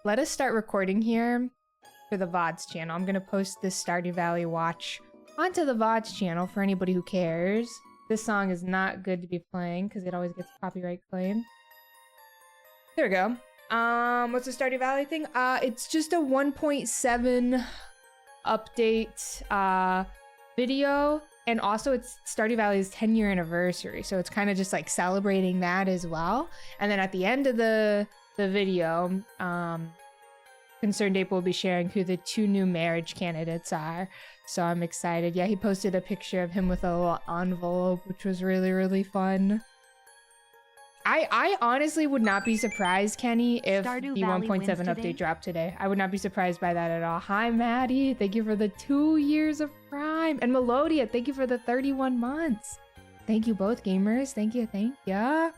let us start recording here for the VODs channel. I'm gonna post this Stardew Valley watch onto the VODs channel for anybody who cares. This song is not good to be playing because it always gets copyright claimed. There we go. What's the Stardew Valley thing? It's just a 1.7 update video, and also it's Stardew Valley's 10-year anniversary, so it's kind of just like celebrating that as well. And then at the end of the video, Concerned Ape will be sharing who the 2 new marriage candidates are. So I'm excited. Yeah, he posted a picture of him with a little envelope, which was really, really fun. I honestly would not be surprised, Kenny, if Stardew the Valley 1.7 update today. dropped today. I would not be surprised by that at all. Hi, Maddie. Thank you for the 2 years of Prime. And Melodia, thank you for the 31 months. Thank you both, gamers. Thank you, thank ya.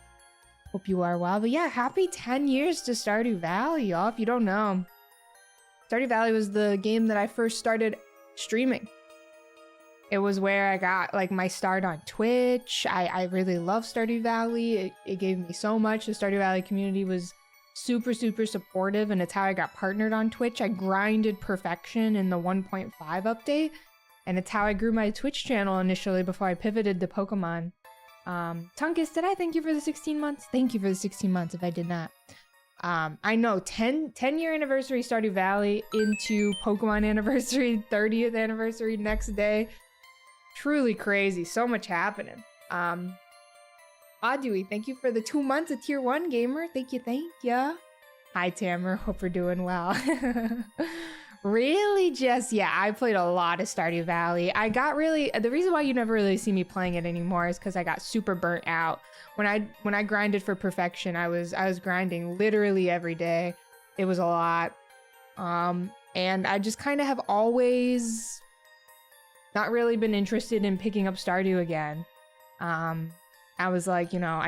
Hope you are well. But yeah, happy 10 years to Stardew Valley, y'all. If you don't know, Stardew Valley was the game that I first started streaming. It was where I got like my start on Twitch. I really love Stardew Valley. It gave me so much. The Stardew Valley community was super, super supportive, and it's how I got partnered on Twitch. I grinded perfection in the 1.5 update, and it's how I grew my Twitch channel initially before I pivoted to Pokemon. Tunkus, did I thank you for the 16 months? Thank you for the 16 months if I did not. I know 10-year anniversary Stardew Valley into Pokemon anniversary, 30th anniversary next day. Truly crazy. So much happening. Audui, thank you for the 2 months of tier 1 gamer. Thank you, thank ya. Hi Tamer, hope you're doing well. Really just, yeah, I played a lot of Stardew Valley. I got really, the reason why you never really see me playing it anymore is because I got super burnt out. When I grinded for perfection, I was grinding literally every day. It was a lot. And I just kind of have always not really been interested in picking up Stardew again. I was like, you know,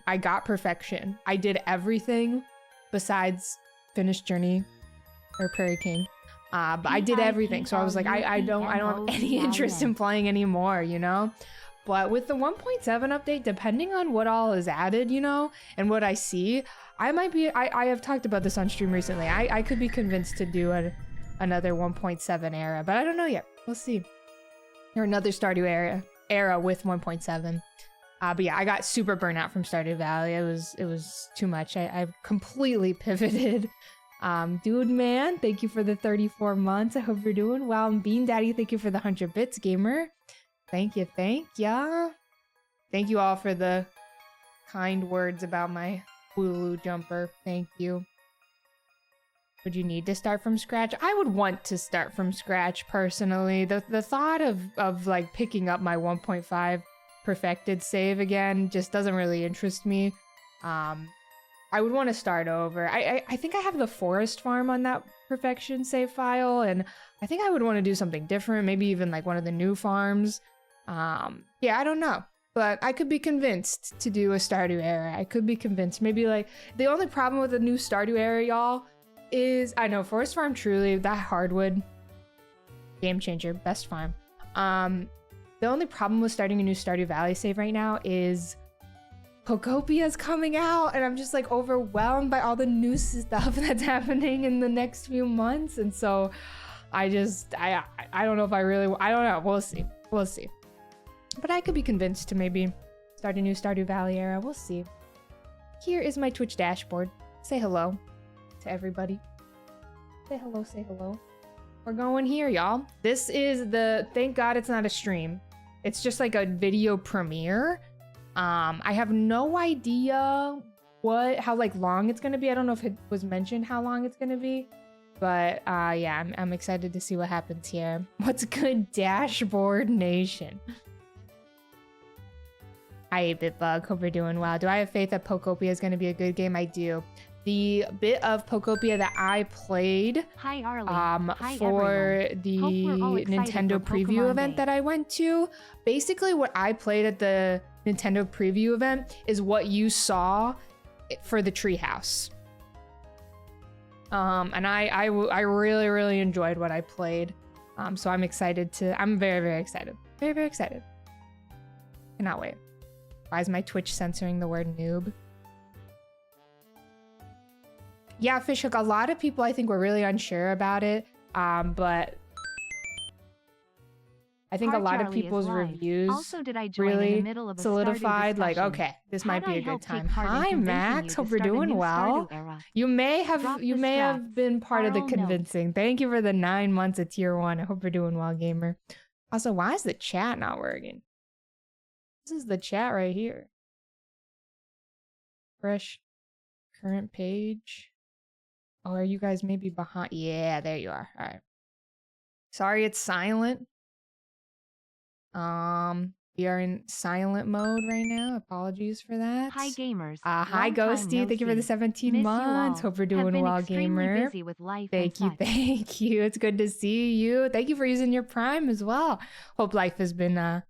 I got perfection. I did everything besides finish Journey or Prairie King. But I did everything, so I was like, I don't have any interest in playing anymore, you know? But with the 1.7 update, depending on what all is added, you know, and what I see, I might be, I have talked about this on stream recently. I could be convinced to do another 1.7 era, but I don't know yet. We'll see. Or another Stardew era with 1.7. But yeah, I got super burnt out from Stardew Valley. It was too much. I've completely pivoted. Dude man, thank you for the 34 months. I hope you're doing well. And Bean Daddy, thank you for the 100 bits, gamer. Thank you, thank ya. Thank you all for the kind words about my Hulu jumper. Thank you. Would you need to start from scratch? I would want to start from scratch personally. The thought of like picking up my 1.5 perfected save again just doesn't really interest me. I would want to start over. I think I have the forest farm on that perfection save file, and I think I would want to do something different, maybe even like one of the new farms. Yeah, I don't know, but I could be convinced to do a Stardew era. I could be convinced. Maybe like the only problem with the new Stardew era, y'all, is I know forest farm truly, that hardwood game changer, best farm. The only problem with starting a new Stardew Valley save right now is Pocopia's coming out, and I'm just like overwhelmed by all the new stuff that's happening in the next few months, and so I don't know if I really, I don't know, we'll see. But I could be convinced to maybe start a new Stardew Valley era. We'll see. Here is my Twitch dashboard. Say hello to everybody. Say hello, say hello. We're going here, y'all. This is the, thank God it's not a stream. It's just like a video premiere. I have no idea how like long it's gonna be. I don't know if it was mentioned how long it's gonna be. But yeah, I'm excited to see what happens here. What's good, Dashboard Nation? Hi, Bitbug. Hope you're doing well. Do I have faith that Pokopia is going to be a good game? I do. The bit of Pokopia that I played Hi, Arlie. for the Nintendo preview event that I went to, basically what I played at the Nintendo preview event is what you saw for the treehouse. And I really, really enjoyed what I played. So I'm excited I'm very, very excited. Very, very excited. Cannot wait. Why is my Twitch censoring the word noob? Yeah, Fishhook, a lot of people I think were really unsure about it, but I think a lot of people's reviews also, did I join really in the middle of a solidified, Stardew like, discussion? okay, this How might do be I a good help time. take part in Hi, convincing Max. you to Hope you're start a doing new well. Stardew era? You may Drop the have strats. been part of the Carl convincing. Thank you for the 9 months of tier 1. I hope you're doing well, gamer. Also, why is the chat not working? This is the chat right here. Fresh current page. Oh, are you guys maybe behind? Yeah, there you are. All right. Sorry, it's silent. We are in silent mode right now. Apologies for that. Hi, gamers. Hi, Ghosty. Thank you for the 17 months. Hope you're doing well, gamer. Busy with life thank you. It's good to see you. Thank you for using your Prime as well. Hope life has been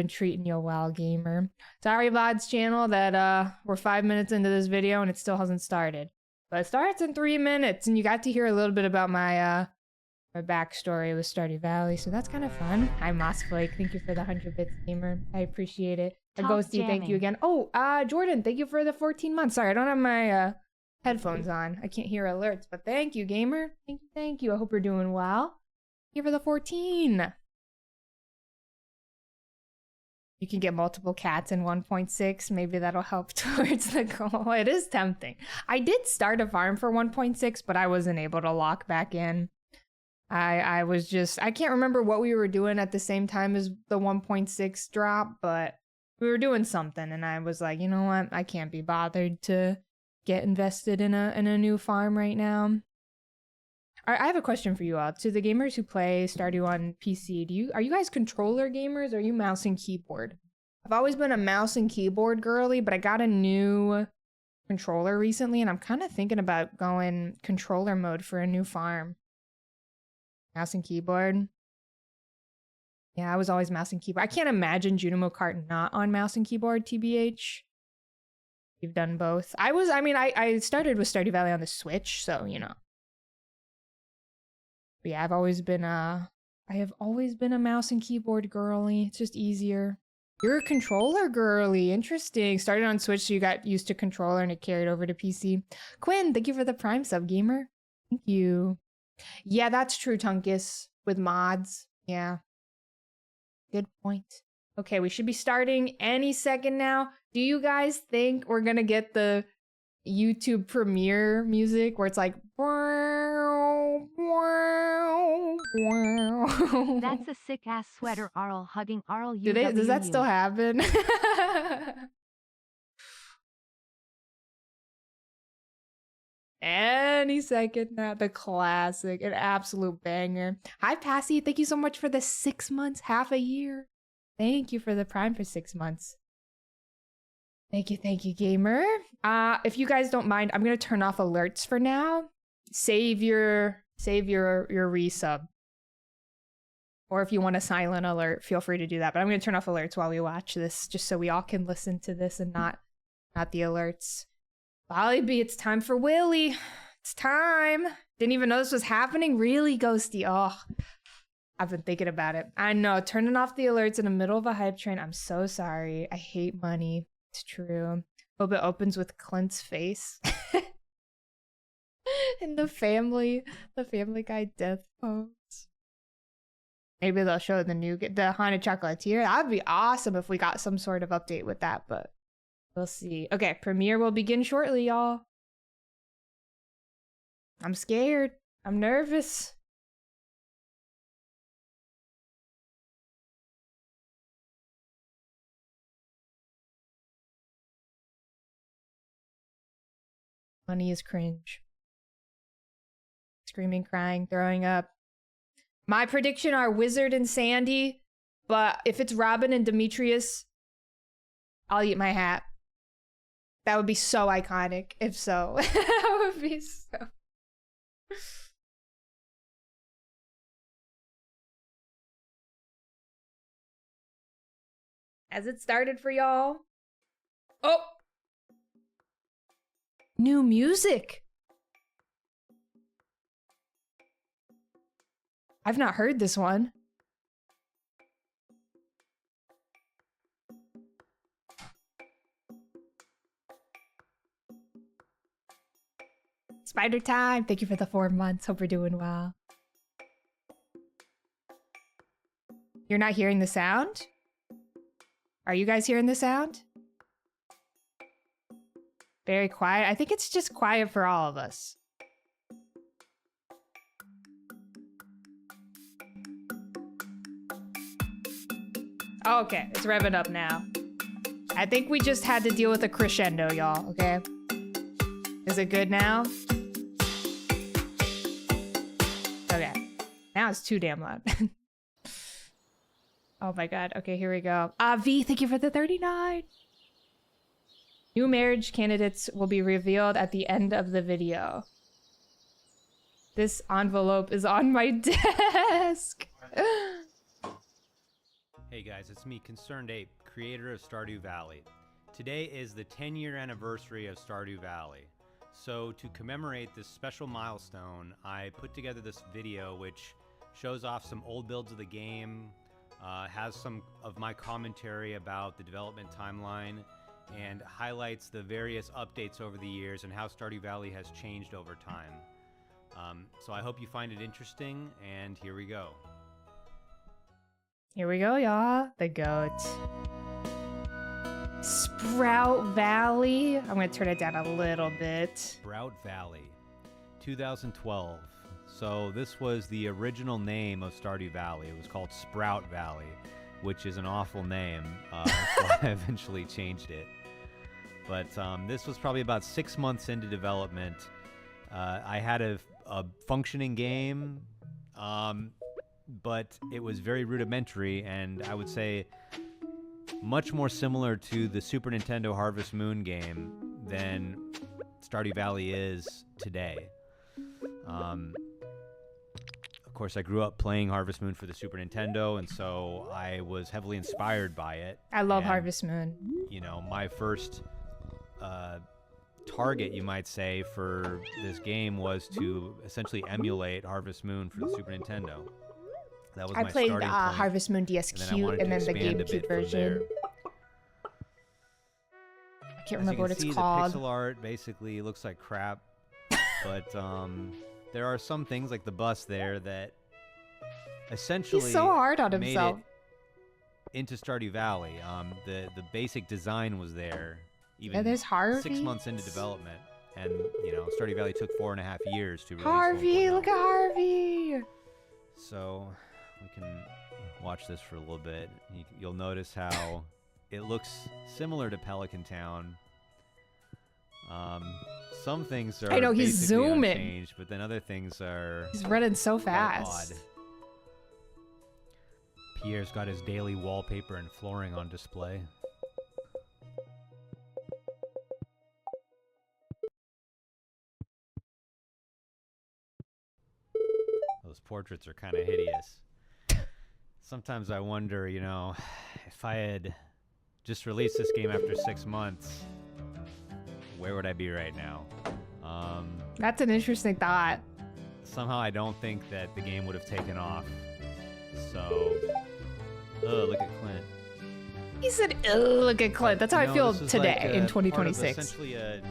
treating you well, gamer. Sorry, VOD's channel, that we're 5 minutes into this video and it still hasn't started. But it starts in 3 minutes, and you got to hear a little bit about my backstory with Stardew Valley, so that's kind of fun. Hi, Mossflake. Thank you for the 100 bits, gamer. I appreciate it. Ghosty, thank you again. Oh, Jordan, thank you for the 14 months. Sorry, I don't have my headphones on. I can't hear alerts, but thank you, gamer. Thank you. I hope you're doing well. Thank you for the 14. You can get multiple cats in 1.6. Maybe that'll help towards the goal. It is tempting. I did start a farm for 1.6, but I wasn't able to lock back in. I can't remember what we were doing at the same time as the 1.6 drop, but we were doing something, and I was like, you know what? I can't be bothered to get invested in a new farm right now. I have a question for you all. To the gamers who play Stardew on PC, are you guys controller gamers, or are you mouse and keyboard? I've always been a mouse and keyboard girly, but I got a new controller recently, and I'm kind of thinking about going controller mode for a new farm. Mouse and keyboard. Yeah, I was always mouse and keyboard. I can't imagine Junimo Kart not on mouse and keyboard, TBH. You've done both. I started with Stardew Valley on the Switch, so, you know. But yeah, I have always been a mouse and keyboard girly. It's just easier. You're a controller girly. Interesting. Started on Switch, so you got used to controller and it carried over to PC. Quinn, thank you for the Prime sub, gamer. Thank you. Yeah, that's true, Tunkus. With mods. Yeah. Good point. Okay, we should be starting any second now. Do you guys think we're gonna get the YouTube premiere music where it's like... That's a sick-ass sweater, Arl hugging Arl. Does that still happen? Any second now. The classic. An absolute banger. Hi, Passy. Thank you so much for the 6 months, half a year. Thank you for the Prime for 6 months. Thank you, gamer. If you guys don't mind, I'm gonna turn off alerts for now. Save your resub. Or if you want a silent alert, feel free to do that. But I'm gonna turn off alerts while we watch this, just so we all can listen to this and not the alerts. Volley, it's time for Willy. It's time. Didn't even know this was happening. Really, Ghosty. Oh, I've been thinking about it. I know, turning off the alerts in the middle of a hype train. I'm so sorry. I hate money. It's true. Hope it opens with Clint's face. In the Family Guy death pose. Maybe they'll show the Haunted Chocolatier. That would be awesome if we got some sort of update with that, but we'll see. Okay, premiere will begin shortly, y'all. I'm scared. I'm nervous. Money is cringe. Screaming, crying, throwing up. My prediction are Wizard and Sandy, but if it's Robin and Demetrius, I'll eat my hat. That would be so iconic, if so. That would be so... Has it started for y'all? Oh! New music! I've not heard this one. Spider time. Thank you for the 4 months. Hope you're doing well. You're not hearing the sound? Are you guys hearing the sound? Very quiet. I think it's just quiet for all of us. Oh, okay, it's revving up now. I think we just had to deal with a crescendo, y'all, okay? Is it good now? Okay. Now it's too damn loud. Oh my god. Okay, here we go. V, thank you for the 39. New marriage candidates will be revealed at the end of the video. This envelope is on my desk. Hey guys, it's me, Concerned Ape, creator of Stardew Valley. Today is the 10-year anniversary of Stardew Valley. So to commemorate this special milestone, I put together this video which shows off some old builds of the game, has some of my commentary about the development timeline, and highlights the various updates over the years and how Stardew Valley has changed over time. So I hope you find it interesting, and here we go. Here we go, y'all. The goat. Sprout Valley. I'm gonna turn it down a little bit. Sprout Valley, 2012. So this was the original name of Stardew Valley. It was called Sprout Valley, which is an awful name. So I eventually changed it. But this was probably about 6 months into development. I had a functioning game, but it was very rudimentary, and I would say much more similar to the Super Nintendo Harvest Moon game than Stardew Valley is today. Of course, I grew up playing Harvest Moon for the Super Nintendo, and so I was heavily inspired by it. I love And, Harvest Moon. You know, my first target, you might say, for this game was to essentially emulate Harvest Moon for the Super Nintendo. That was I my played starting point. Harvest Moon DSQ and then the GameCube version. I can't remember what it's called. The pixel art basically looks like crap, but there are some things like the bus there that essentially He's so hard on made himself. it into Stardew Valley. The basic design was there. Even Yeah, there's Harvey. 6 months into development, and you know, Stardew Valley took 4.5 years to release. Harvey, 1.0. look at Harvey. So we can watch this for a little bit. You'll notice how it looks similar to Pelican Town. Some things are I know, he's basically zooming. unchanged, but then other things are He's running so quite fast. odd. Pierre's got his daily wallpaper and flooring on display. Those portraits are kind of hideous. Sometimes I wonder, you know, if I had just released this game after 6 months, where would I be right now? That's an interesting thought. Somehow I don't think that the game would have taken off. So, look at Clint. He said, "Ugh, look at Clint." That's how I feel this was today like in part of 2026. essentially a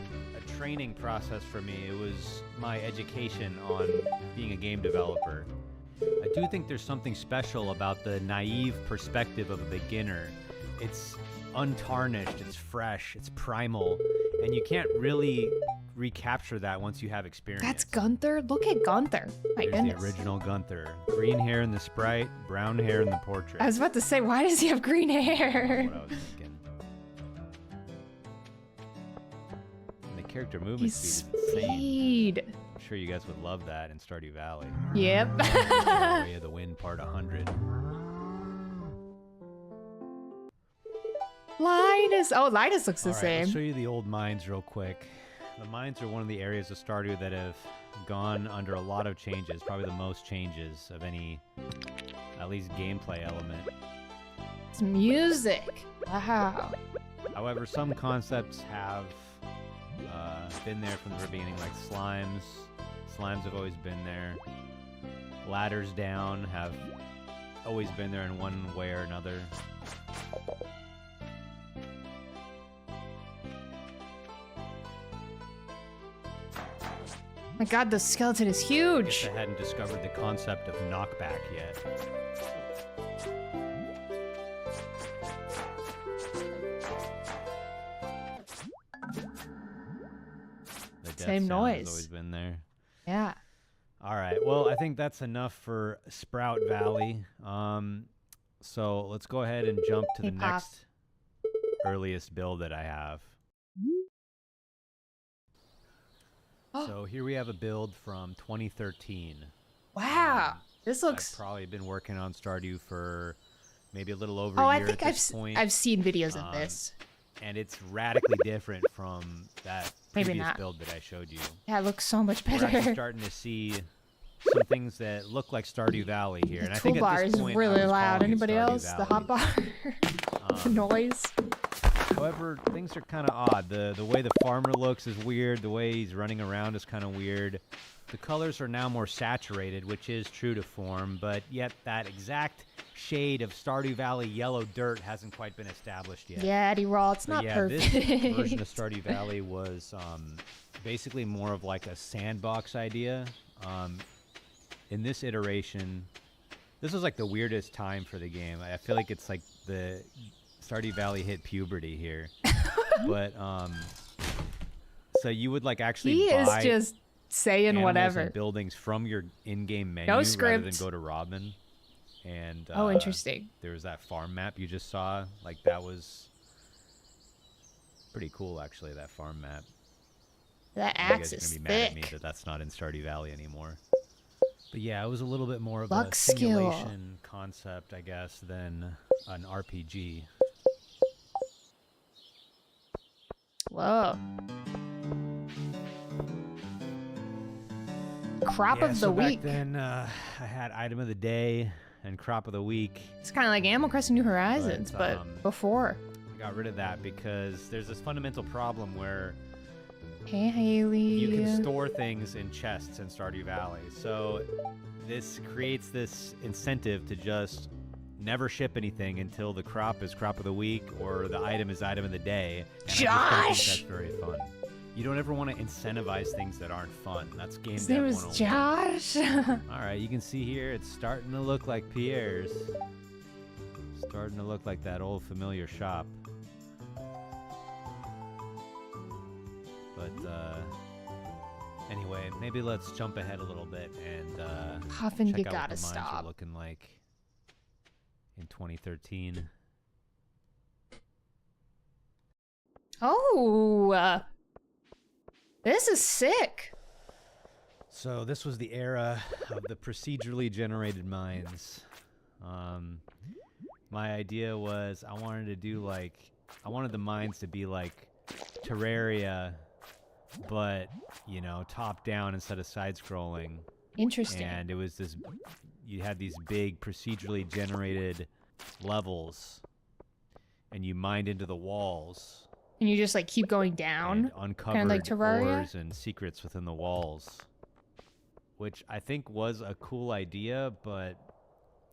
training process for me. It was my education on being a game developer. I do think there's something special about the naive perspective of a beginner. It's untarnished, it's fresh, it's primal, and you can't really recapture that once you have experience. That's Gunther. Look at Gunther. My There's goodness. the original Gunther. Green hair in the sprite, brown hair in the portrait. I was about to say, why does he have green hair? That's what I was thinking. And the character movement He's speed is insane. speed. I'm sure you guys would love that in Stardew Valley. Yep. Way of the Wind Part 100. Linus. Oh, Linus looks the All right, same. let's show you the old mines real quick. The mines are one of the areas of Stardew that have gone under a lot of changes, probably the most changes of any, at least gameplay element. It's music. Wow. However, some concepts have been there from the very beginning, like slimes. Slimes have always been there. Ladders down have always been there in one way or another. My god, the skeleton is I guess huge. I hadn't discovered the concept of knockback yet. The death Same sound noise. has always been there. Yeah. All right. Well, I think that's enough for Sprout Valley. So let's go ahead and jump to Hey, the Pop. next earliest build that I have. So here we have a build from 2013. Wow. This I've looks... probably been working on Stardew for maybe a little over Oh, a I year think at this point. I've seen videos of this. And it's radically different from that Maybe previous not. build that I showed you. Yeah, it looks so much We're actually better. starting to see some things that look like Stardew Valley here. The And I think toolbar at this is point, I really was loud. calling it Anybody Stardew else? The Valley. hotbar? The noise? However, things are kind of odd. The way the farmer looks is weird. The way he's running around is kind of weird. The colors are now more saturated, which is true to form, but yet that exact shade of Stardew Valley yellow dirt hasn't quite been established yet. Yeah, Eddie Raw, it's But not yeah, perfect. this version of Stardew Valley was basically more of like a sandbox idea. In this iteration, this was like the weirdest time for the game. I feel like it's like the Stardew Valley hit puberty here. But so you would like actually He is buy just saying animals whatever. and buildings from your in-game menu No rather script. than go to Robin. And Oh, interesting. there was that farm map you just saw. Like that was pretty cool, actually. That farm map. That You axe guys are is gonna be mad at me thick. that that's not in Stardew Valley anymore. But yeah, it was a little bit more of Luck a skill. simulation concept, I guess, than an RPG. Whoa. Crop Yeah, of the so week. back then, I had item of the day and crop of the week. It's kind of like Animal Crossing New Horizons, But, but before. I got rid of that because there's this fundamental problem where Hey, Haley. you can store things in chests in Stardew Valley. So this creates this incentive to just never ship anything until the crop is crop of the week or the item is item of the day. And I just don't think Josh! that's very fun. You don't ever want to incentivize things that aren't fun. That's game His dev name is 101. Josh. All right, you can see here it's starting to look like Pierre's. Starting to look like that old familiar shop. But anyway, maybe let's jump ahead a little bit and Puffin, check you out gotta what the mines stop. are looking like in 2013. Oh, this is sick. So this was the era of the procedurally generated mines. My idea was I wanted the mines to be like Terraria, but you know, top down instead of side scrolling. Interesting. And it was this, you had these big procedurally generated levels and you mined into the walls. And you just like keep going down. And uncovered like Terraria? ores and secrets within the walls, which I think was a cool idea, but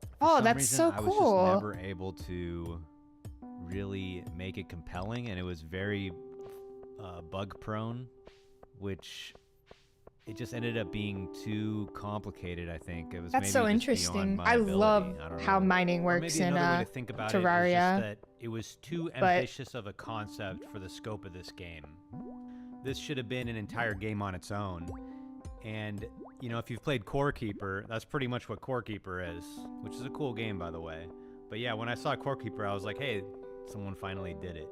for Oh, some that's reason, so I was cool. just never able to really make it compelling, and it was very bug prone, which it just ended up being too complicated. I think it was. That's maybe so just interesting. beyond my I ability. love I don't how know. mining Or works maybe in another way to think about Terraria. it is just that it was too ambitious of a concept for the scope of this game. This should have been an entire game on its own. And, you know, if you've played Core Keeper, that's pretty much what Core Keeper is, which is a cool game, by the way. But yeah, when I saw Core Keeper, I was like, hey, someone finally did it.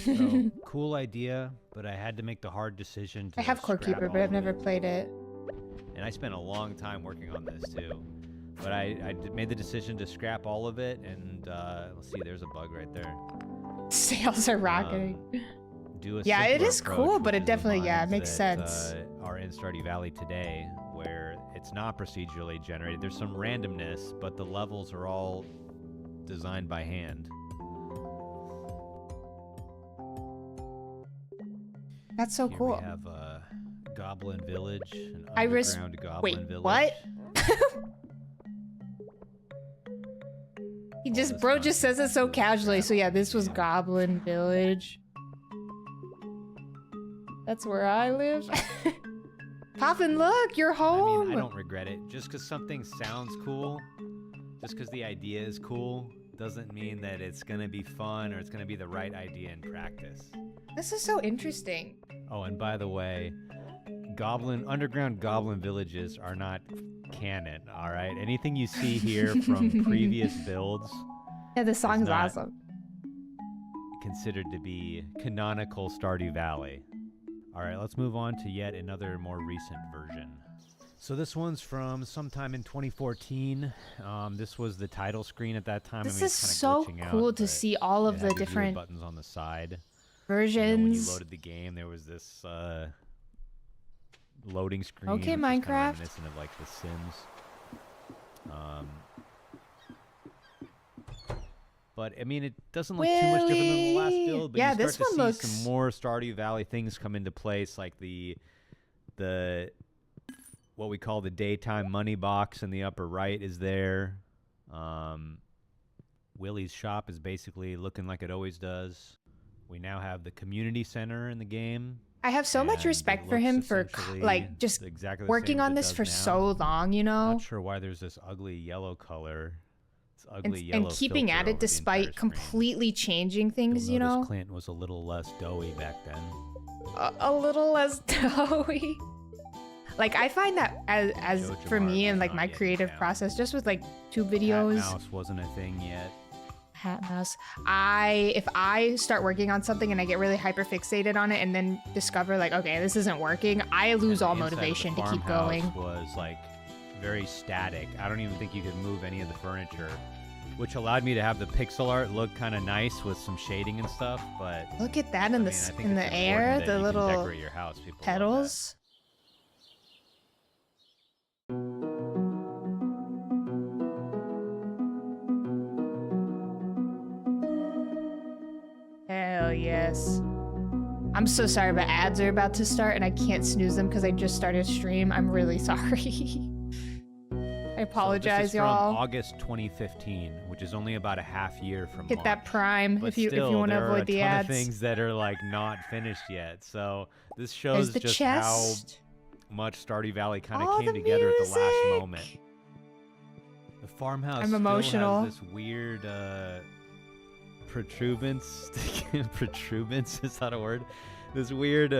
So, cool idea, but I had to make the hard decision to I have Core scrap Keeper, all but I've of never it. played it. And I spent a long time working on this, too. But I made the decision to scrap all of it, and let's see, there's a bug right there. Sales are rocketing. Do a Yeah, it simpler is approach, cool, but which it is the definitely, yeah, it mines makes that, sense. Are in Stardew Valley today, where it's not procedurally generated. There's some randomness, but the levels are all designed by hand. That's so Here cool. we have Goblin Village, an Iris- underground Goblin Wait, Village. what? He All just, this bro just says it so nonsense is casually. So yeah, scrapped this was from the game. Goblin Village. That's where I live. Poppin', look, you're I home. mean, I don't regret it. Just because something sounds cool, just because the idea is cool, doesn't mean that it's gonna be fun or it's gonna be the right idea in practice. This is so interesting. Oh, and by the way, underground goblin villages are not canon, all right? Anything you see here from previous builds Yeah, this song's not- awesome. considered to be canonical Stardew Valley. All right, let's move on to yet another more recent version. So this one's from sometime in 2014. This was the title screen at that time. This I mean, is it's so kinda glitching cool out, to but see all it of had the these weird different buttons on the side. versions. You know, when you loaded the game, there was this loading screen. Okay, which is kinda Minecraft. reminiscent of like The Sims. But I mean, it doesn't look too much different than the last Willy! build. But Yeah, you start this to one see looks- some more Stardew Valley things come into place, like the what we call the daytime money box in the upper right is there. Willie's shop is basically looking like it always does. We now have the community center in the game. I have so much and it respect for looks him for essentially like just exactly the working same as on it this does for now. so long, you know, Not sure why there's this ugly yellow color. This ugly and yellow keeping filter at over it the despite entire screen. completely changing things, You'll you notice know, Clint was a little less doughy back then. a little less doughy. Like I find that as Jojo for me Mark and was like not my yet in creative town. process, just with like tube Cat videos. mouse wasn't a thing yet. Hat mouse. If I start working on something and I get really hyper fixated on it and then discover like, okay, this isn't working, I lose And all the inside of the motivation to keep farmhouse going. Was like very static. I don't even think you could move any of the furniture, which allowed me to have the pixel art look kind of nice with some shading and stuff. But Look at that in I the mean, I think in it's the air, important that the you can little decorate your house. People love that. petals. Hell yes. I'm so sorry, but ads are about to start and I can't snooze them because I just started stream. I'm really sorry. I apologize, so this is y'all. From August 2015, which is only about a half year from Hit that launch. prime But if you still, want to there are avoid a the ton ads. of things that are like not finished yet. So this There's shows the just chest. how much Stardew Valley kind Oh, of came the together at the last music. moment. The farmhouse I'm still emotional. has this weird protuberance. Protuberance is that a word? This weird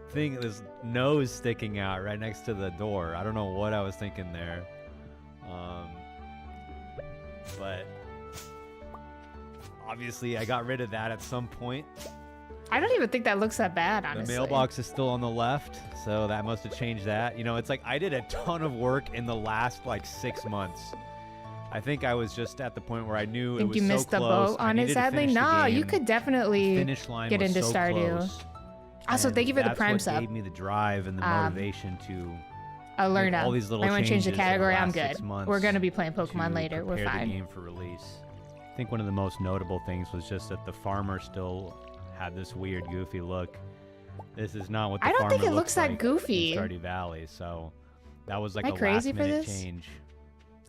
thing, this nose sticking out right next to the door. I don't know what I was thinking there. But obviously I got rid of that at some point. I don't even think that looks that bad, honestly. The mailbox is still on the left, so that must have changed that. You know, it's like I did a ton of work in the last like 6 months. I think I was just at the point where I knew it Think was you missed so the close. boat I on it, needed to sadly? finish the No, you game. could definitely The finish line get was into so Stardew. close. Also, And thank you for the that's Prime what sub. gave me the drive and the motivation to I'll learn make all up. these little I want to change the changes in the category. I'm last good. 6 months We're gonna be playing to Pokemon later. We're prepare fine. the game for release. I think one of the most notable things was just that the farmer still had this weird, goofy look. This is not what the I don't think farmer it looks that like goofy. in Stardew Valley, so that was like Am a I crazy for last-minute this? change.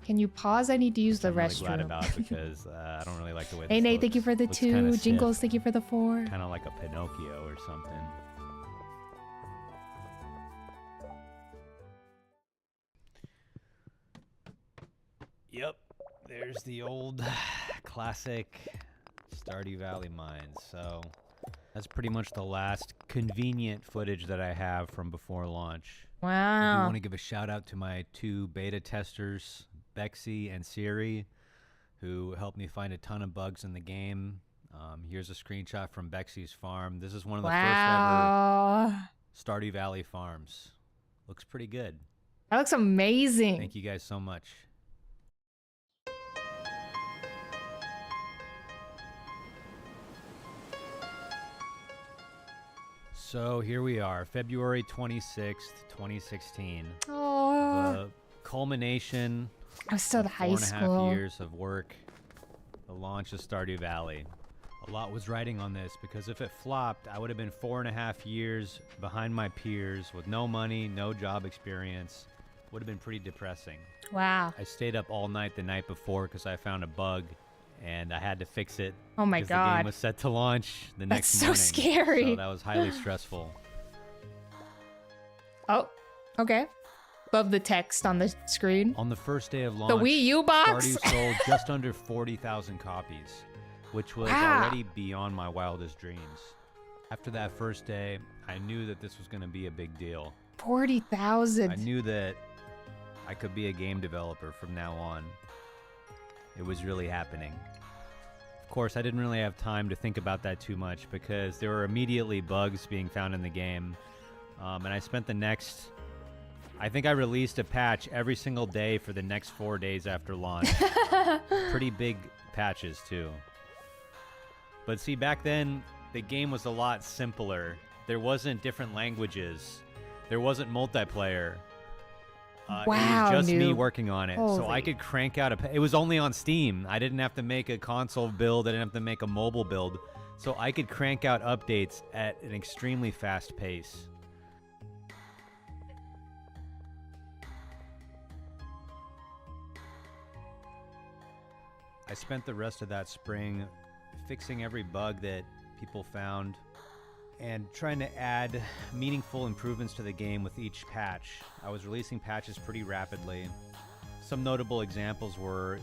Can you pause? I need to use the I'm really glad restroom. about because I don't really like the way Hey this Nate, looks. thank you for the Looks kinda 2. stiff, Jingles, thank you for the 4. kind of like a Pinocchio or something. Yep, there's the old classic Stardew Valley mines. So that's pretty much the last convenient footage that I have from before launch. I do Wow. want to give a shout out to my 2 beta testers, Bexy and Siri, who helped me find a ton of bugs in the game. Here's a screenshot from Bexy's farm. This is one of the first Wow. ever Stardew Valley farms. Looks pretty good. That looks amazing. Thank you guys so much. So here we are, February 26th, 2016. Oh, The culmination I was still of at high 4.5 school. years of work, the launch of Stardew Valley. A lot was riding on this because if it flopped, I would have been 4.5 years behind my peers with no money, no job experience. Would have been pretty depressing. Wow. I stayed up all night the night before because I found a bug and I had to fix it. Oh my because the game God. was set to launch the That's next so morning. scary. So that was highly stressful. Oh, Okay. Love the text on the screen. On the first day of launch, The Wii U box? Stardew sold just under 40,000 copies, which was already beyond my wildest dreams. After that first day, I knew that this was going to be a big deal. 40,000. I knew that I could be a game developer from now on. It was really happening. Of course, I didn't really have time to think about that too much because there were immediately bugs being found in the game. And I spent the next... I think I released a patch every single day for the next 4 days after launch. Pretty big patches, too. But see, back then, the game was a lot simpler. There wasn't different languages. There wasn't multiplayer. Wow, it was just me noob. working on it. So I could crank out it was only on Steam. I didn't have to make a console build. I didn't have to make a mobile build. So I could crank out updates at an extremely fast pace. I spent the rest of that spring fixing every bug that people found and trying to add meaningful improvements to the game with each patch. I was releasing patches pretty rapidly. Some notable examples were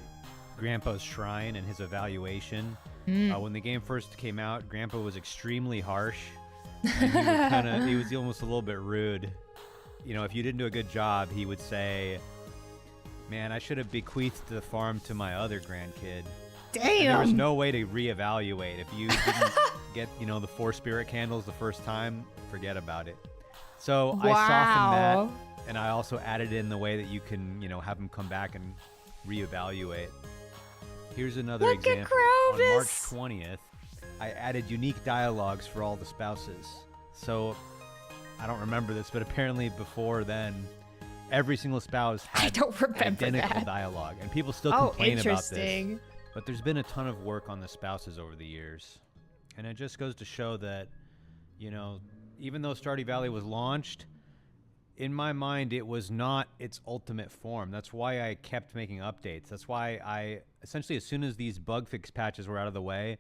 Grandpa's Shrine and his evaluation. When the game first came out, Grandpa was extremely harsh. And he was almost a little bit rude. You know, if you didn't do a good job, he would say, "Man, I should have bequeathed the farm to my other grandkid." Damn. And there was no way to reevaluate. If you didn't get, the 4 spirit candles the first time, forget about it. So I softened that, and I also added in the way that you can, have them come back and reevaluate. Here's another example. On March 20th, I added unique dialogues for all the spouses. So I don't remember this, but apparently before then, every single spouse had identical dialogue, and people still complain about this. But there's been a ton of work on the spouses over the years, and it just goes to show that, even though Stardew Valley was launched, in my mind, it was not its ultimate form. That's why I kept making updates. That's why I essentially, as soon as these bug fix patches were out of the way,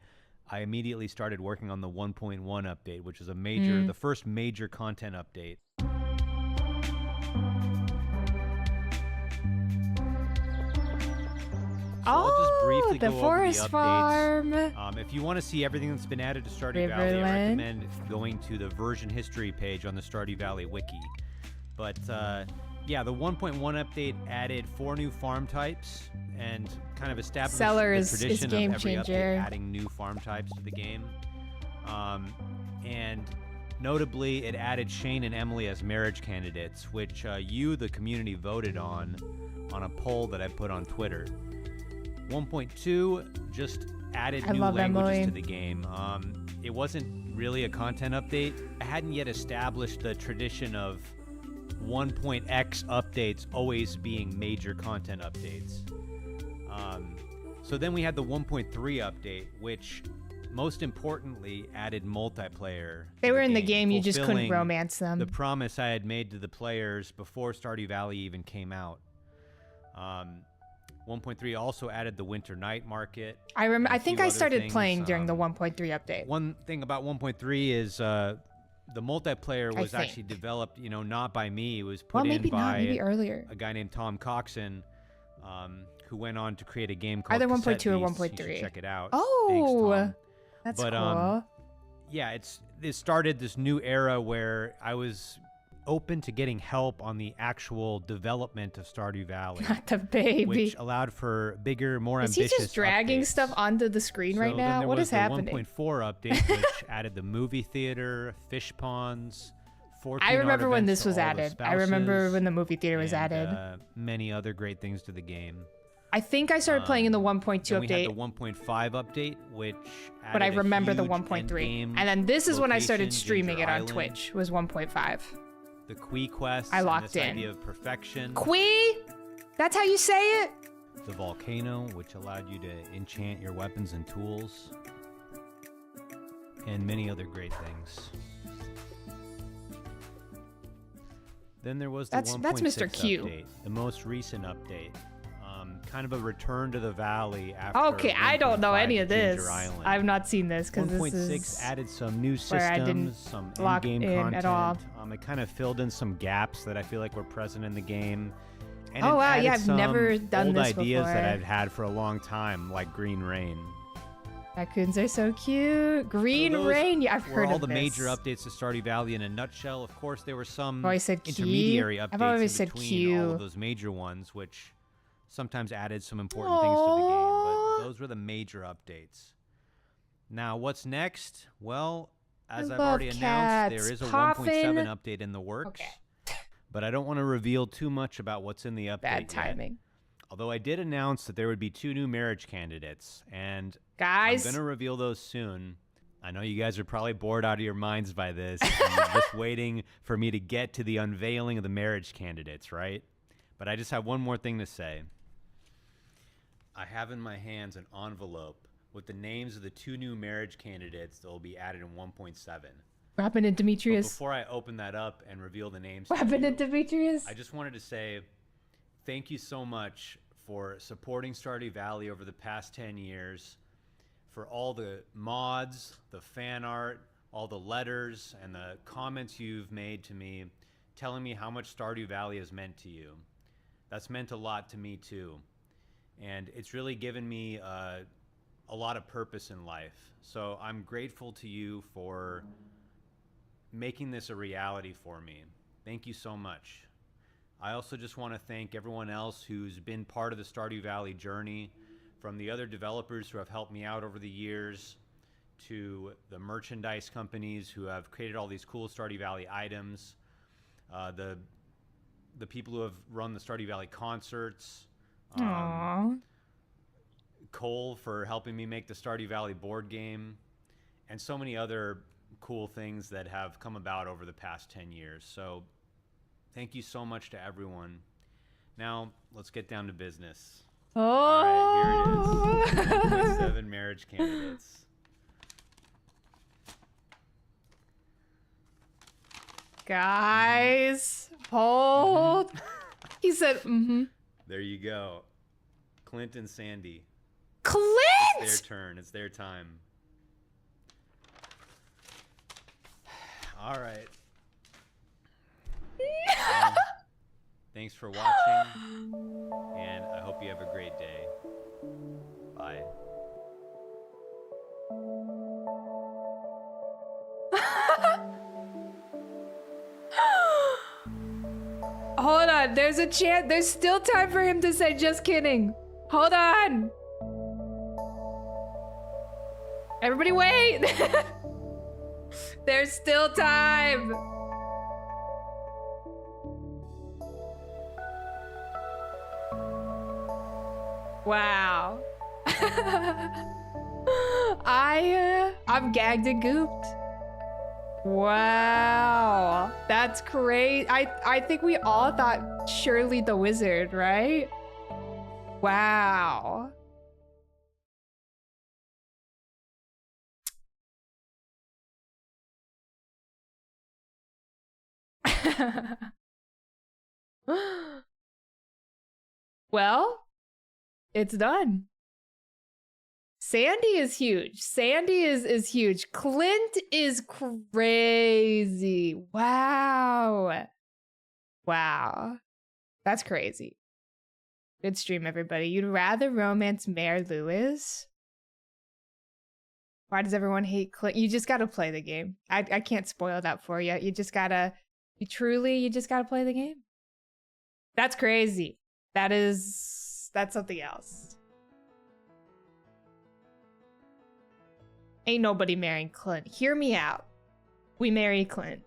I immediately started working on the 1.1 update, which is the first major content update. So I'll just briefly the go forest over the farm. updates. If you want to see everything that's been added to Stardew Valley, I recommend going to the version history page on the Stardew Valley wiki. But yeah, the 1.1 update added 4 new farm types and kind of established the tradition of every update adding new farm types to the game. And notably, it added Shane and Emily as marriage candidates, which you, the community, voted on a poll that I put on Twitter. 1.2 just added new languages to the game. It wasn't really a content update. I hadn't yet established the tradition of 1.x updates always being major content updates. So then we had the 1.3 update, which most importantly added multiplayer. They were in the game, you just couldn't romance them. The promise I had made to the players before Stardew Valley even came out. 1.3 also added the Winter Night Market. I think I started playing during the 1.3 update. One thing about 1.3 is the multiplayer was actually developed, not by me. It was put in by a guy named Tom Coxon, who went on to create a game called either 1.2 or 1.3. You should check it out. Oh, thanks, that's cool. Yeah, it started this new era where I was open to getting help on the actual development of Stardew Valley. Not the baby. Which allowed for bigger, more ambitious Is he just dragging updates. Stuff onto the screen right now? What is happening? There was the 1.4 update, which added the movie theater, fish ponds, 14 I remember when events this was added. I remember when the movie theater was added. Many other great things to the game. I think I started playing in the 1.2 update. We had the 1.5 update, which added but I remember the 1.3. And then this is when I started location, streaming Ginger it on Island, Twitch, was 1.5. The Quee quest. I locked this in. Idea of perfection. Quee? That's how you say it? The volcano, which allowed you to enchant your weapons and tools. And many other great things. Then there was the 1.6 Mr. Q. update, the most recent update. kind of a return to the valley after. Okay, I don't know 1.5 any of Ginger this. Island. I've not seen this because this 1.6 is added some new where I didn't systems, some lock in-game in content. at all. It kind of filled in some gaps that I feel like were present in the game. And Oh, it wow, yeah, added I've some never done old this ideas that before. I've had for a long time, like Green Rain. Raccoons are so cute. Green So those Rain, yeah, I've were heard all of the this. major updates to Stardew Valley in a nutshell. Of course, there were some Oh, I said key? intermediary I've updates always in said between Q. all of those major ones, which sometimes added some important things to the game. Aww. But those were the major updates. Now, what's next? Well, as I I've already love announced, there cats. is a Coffin. 1.7 update in the works. Okay. But I don't want to reveal too much about what's in the update Bad yet. timing. Although I did announce that there would be 2 new marriage candidates, and Guys. I'm going to reveal those soon. I know you guys are probably bored out of your minds by this. And you're just waiting for me to get to the unveiling of the marriage candidates, right? But I just have one more thing to say. I have in my hands an envelope with the names of the 2 new marriage candidates that will be added in 1.7. What happened to But Demetrius? before I open that up and reveal the names, What to happened to you, Demetrius? I just wanted to say thank you so much for supporting Stardew Valley over the past 10 years, for all the mods, the fan art, all the letters, and the comments you've made to me telling me how much Stardew Valley has meant to you. That's meant a lot to me too. And it's really given me a lot of purpose in life. So I'm grateful to you for making this a reality for me. Thank you so much. I also just want to thank everyone else who's been part of the Stardew Valley journey, from the other developers who have helped me out over the years, to the merchandise companies who have created all these cool Stardew Valley items, the people who have run the Stardew Valley concerts, Aww. Cole for helping me make the Stardew Valley board game, and so many other cool things that have come about over the past 10 years. So thank you so much to everyone. Now, let's get down to business. Oh. All right, here it is. 1.7 marriage candidates. Guys, hold. He said, There you go. Clint and Sandy. Clint! It's their turn. It's their time. All right. Well, thanks for watching, and I hope you have a great day. Bye. Hold on, there's a chance. There's still time for him to say just kidding. Hold on. Everybody wait. There's still time. Wow. I'm gagged and gooped. Wow, that's great. I think we all thought Shirley the Wizard, right? Wow. Well, it's done. Sandy is huge. Sandy is huge. Clint is crazy. Wow. Wow. That's crazy. Good stream, everybody. You'd rather romance Mayor Lewis? Why does everyone hate Clint? You just gotta play the game. I can't spoil that for you. You just gotta, you just gotta play the game. That's crazy. That's something else. Ain't nobody marrying Clint. Hear me out. We marry Clint.